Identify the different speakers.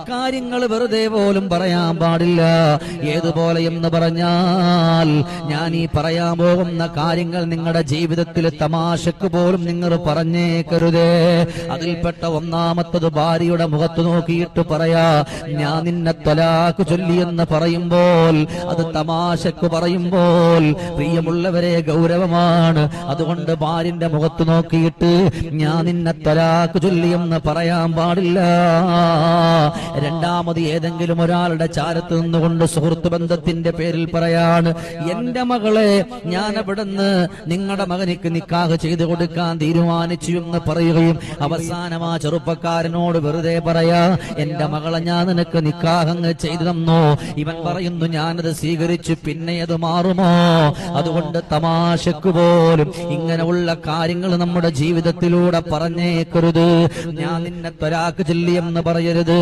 Speaker 1: ഇക്കാര്യങ്ങൾ വെറുതെ പോലും പറയാൻ പാടില്ല. ഏതുപോലെ എന്ന് പറഞ്ഞാൽ, ഞാൻ ഈ പറയാൻ പോകുന്ന കാര്യങ്ങൾ നിങ്ങളുടെ ജീവിതത്തിൽ തമാശക്ക് പോലും നിങ്ങൾ പറഞ്ഞേക്കരുതേ. അതിൽപ്പെട്ട ഒന്നാമത്തത്, ഭാര്യയുടെ മുഖത്ത് നോക്കിയിട്ട് പറയാ, ഞാൻ നിന്നെ ത്വലാഖ് ചൊല്ലിയെന്ന് പറയുമ്പോൾ അത് തമാശക്ക് പറയുമ്പോൾ പ്രിയമുള്ളവരെ ഗൗരവമാണ്. അതുകൊണ്ട് ഭാര്യന്റെ മുഖത്ത് നോക്കിയിട്ട് ഞാൻ നിന്നെ ത്വലാഖ് ചൊല്ലിയെന്ന് പറയാൻ പാടില്ല. രണ്ടാമത്, ഏതെങ്കിലും ഒരാളുടെ ചാരത്ത് നിന്നുകൊണ്ട് സുഹൃത്ത് ബന്ധത്തിന്റെ പേരിൽ പറയാണ്, എന്റെ മകളെ ഞാൻ അവിടുന്ന് നിങ്ങളുടെ മകനിക്ക് നിക്കാഹ് ചെയ്തു കൊടുക്കാൻ തീരുമാനിച്ചു എന്ന് പറയുകയും അവസാനം ആ ചെറുപ്പക്കാരനോട് വെറുതെ പറയാ, എന്റെ മകളെ ഞാൻ നിനക്ക് നിക്കാഹ് ചെയ്തു തന്നോ. ഇവൻ പറയുന്നു, ഞാനത് സ്വീകരിച്ചു, പിന്നെ അത് മാറുമോ? അതുകൊണ്ട് തമാശക്ക് പോലും ഇങ്ങനെയുള്ള കാര്യങ്ങൾ നമ്മുടെ ജീവിതത്തിലൂടെ പറഞ്ഞേക്കരുത്. ഞാൻ നിന്നെ ത്വലാഖ് ചൊല്ലിയെന്ന് പറയരുത്.